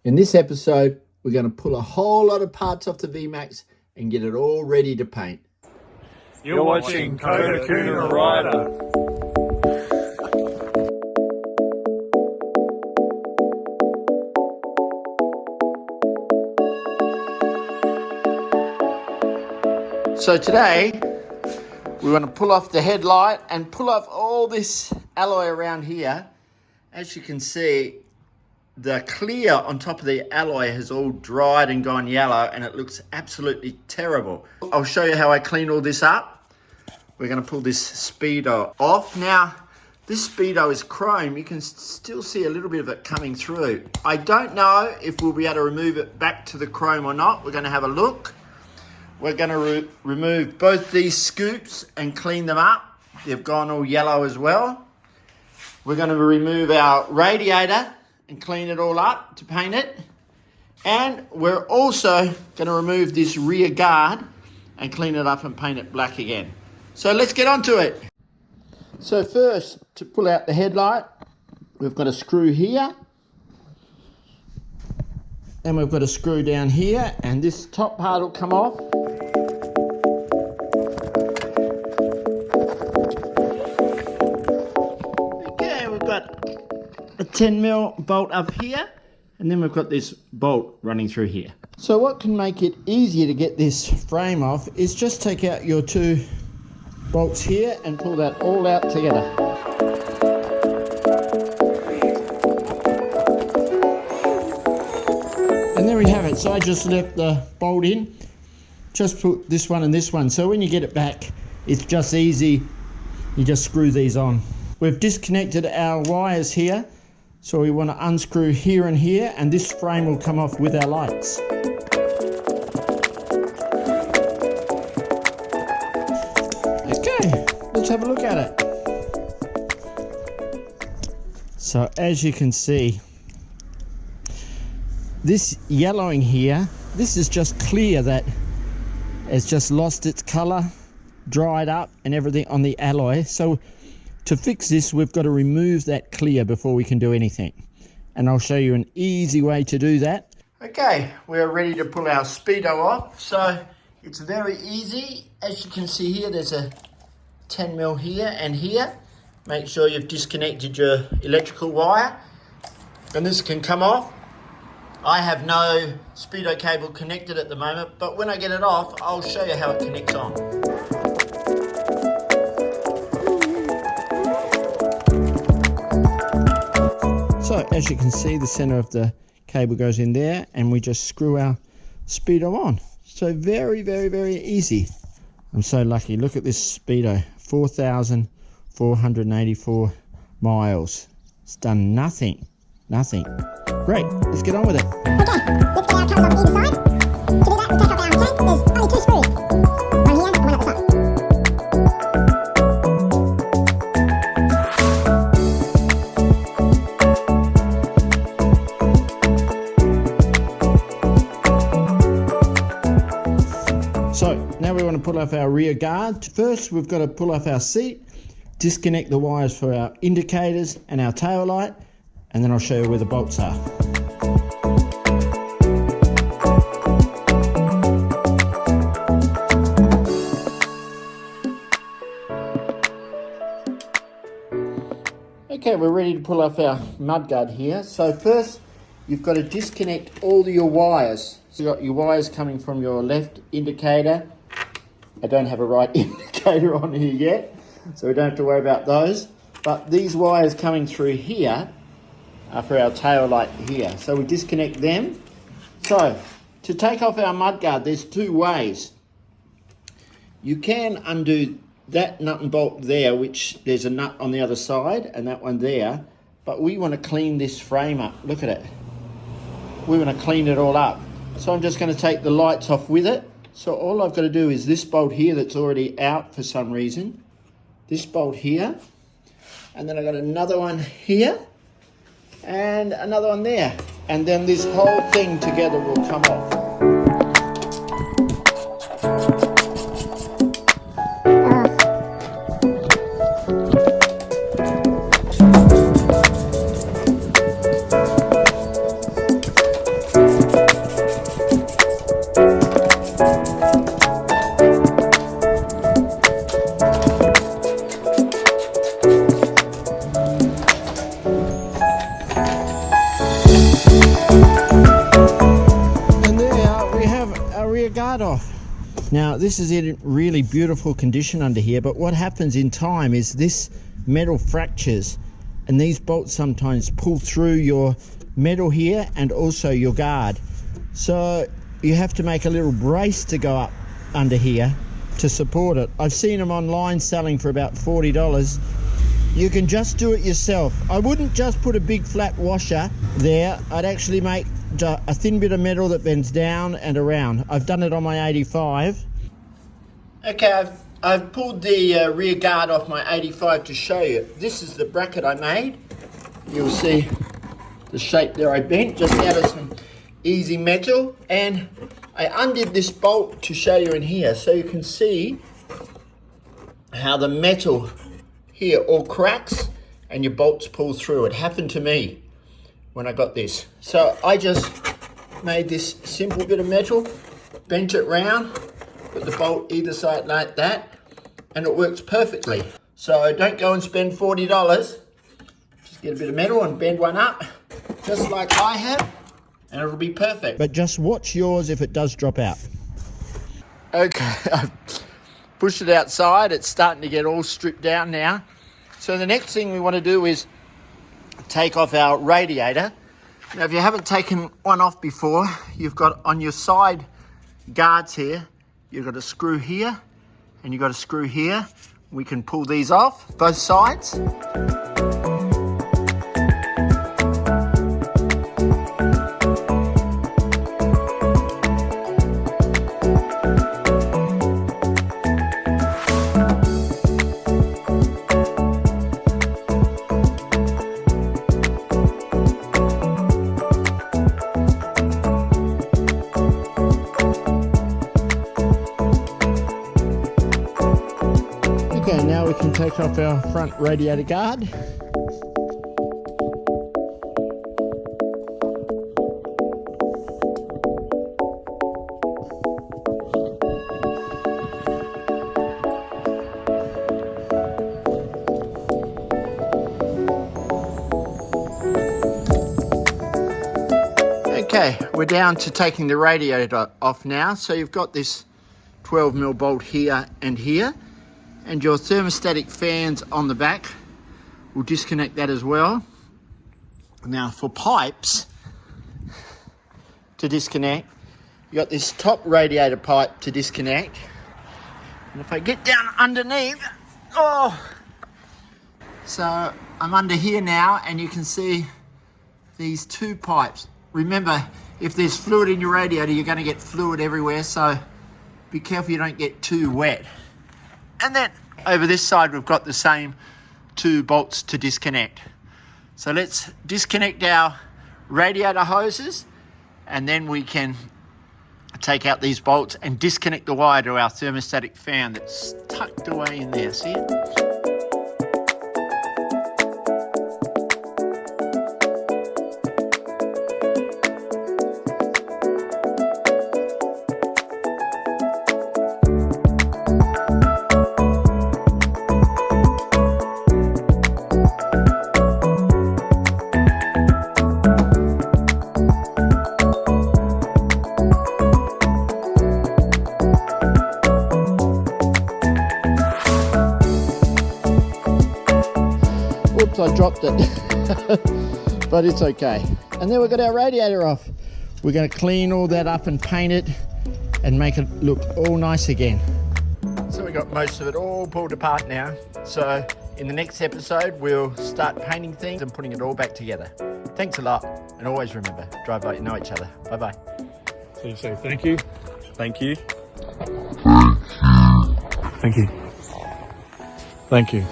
In this episode, we're going to pull a whole lot of parts off the Vmax and get it all ready to paint. You're watching Kodakuna Rider. So today, we want to pull off the headlight and pull off all this alloy around here. As you can see, the clear on top of the alloy has all dried and gone yellow and it looks absolutely terrible. I'll show you how I clean all this up. We're going to pull this Speedo off. Now, this Speedo is chrome. You can still see a little bit of it coming through. I don't know if we'll be able to remove it back to the chrome or not. We're going to have a look. We're going to remove both these scoops and clean them up. They've gone all yellow as well. We're going to remove our radiator and clean it all up to paint it. And we're also going to remove this rear guard and clean it up and paint it black again. So let's get on to it. So first, to pull out the headlight, we've got a screw here. And we've got a screw down here, and this top part will come off. Okay, we've got a 10mm bolt up here, and then we've got this bolt running through here. So what can make it easier to get this frame off is just take out your two bolts here and pull that all out together. And there we have it. So I just left the bolt in, just put this one and this one. So when you get it back, it's just easy. You just screw these on. We've disconnected our wires here. So we want to unscrew here and here, and this frame will come off with our lights. Okay, let's have a look at it. So as you can see, this yellowing here, this is just clear that it's just lost its color, dried up and everything on the alloy. So to fix this, we've got to remove that clear before we can do anything. And I'll show you an easy way to do that. Okay, we're ready to pull our Speedo off. So it's very easy. As you can see here, there's a 10mm here and here. Make sure you've disconnected your electrical wire. And this can come off. I have no Speedo cable connected at the moment, but when I get it off, I'll show you how it connects on. So as you can see, the center of the cable goes in there, and we just screw our Speedo on. So very, very, very easy. I'm so lucky. Look at this Speedo, 4,484 miles. It's done nothing. Nothing. Great, let's get on with it. Okay, let's get our covers off either side. To do that, we take off our tank. There's only two screws. One here and one at the top. So now we want to pull off our rear guard. First, we've got to pull off our seat, disconnect the wires for our indicators and our tail light, and then I'll show you where the bolts are. Okay, we're ready to pull off our mudguard here. So first, you've got to disconnect all your wires. So you've got your wires coming from your left indicator. I don't have a right indicator on here yet, so we don't have to worry about those. But these wires coming through here are for our tail light here. So we disconnect them. So to take off our mudguard, there's two ways. You can undo that nut and bolt there, which there's a nut on the other side and that one there, but we want to clean this frame up. Look at it. We want to clean it all up. So I'm just going to take the lights off with it. So all I've got to do is this bolt here that's already out for some reason, this bolt here, and then I've got another one here and another one there, and then this whole thing together will come off. And there we have our rear guard off. Now this is in really beautiful condition under here, but what happens in time is this metal fractures and these bolts sometimes pull through your metal here and also your guard. So you have to make a little brace to go up under here to support it. I've seen them online selling for about $40. You can just do it yourself. I wouldn't just put a big flat washer there. I'd actually make a thin bit of metal that bends down and around. I've done it on my 85. Okay, I've pulled the rear guard off my 85 to show you. This is the bracket I made. You'll see the shape there I bent just out of some easy metal, and I undid this bolt to show you in here so you can see how the metal here all cracks and your bolts pull through. It happened to me when I got this. So I just made this simple bit of metal, bent it round, put the bolt either side like that, and it works perfectly. So don't go and spend $40. Just get a bit of metal and bend one up, just like I have, and it'll be perfect. But just watch yours if it does drop out. Okay, I've pushed it outside. It's starting to get all stripped down now. So the next thing we want to do is take off our radiator. Now, if you haven't taken one off before, you've got on your side guards here, you've got a screw here and you've got a screw here. We can pull these off, both sides. Okay, now we can take off our front radiator guard. Okay, we're down to taking the radiator off now. So you've got this 12mm bolt here and here, and your thermostatic fans on the back. We'll disconnect that as well. Now for pipes to disconnect, you got this top radiator pipe to disconnect. And if I get down underneath, so I'm under here now, and you can see these two pipes. Remember, if there's fluid in your radiator, you're going to get fluid everywhere, so be careful you don't get too wet. And then over this side, we've got the same two bolts to disconnect. So let's disconnect our radiator hoses, and then we can take out these bolts and disconnect the wire to our thermostatic fan that's tucked away in there. See it? Oops, I dropped it, but it's okay. And then we've got our radiator off. We're going to clean all that up and paint it and make it look all nice again. So we got most of it all pulled apart now. So in the next episode, we'll start painting things and putting it all back together. Thanks a lot, and always remember, drive like you know each other. Bye-bye. So you say thank you. Thank you. Thank you. Thank you.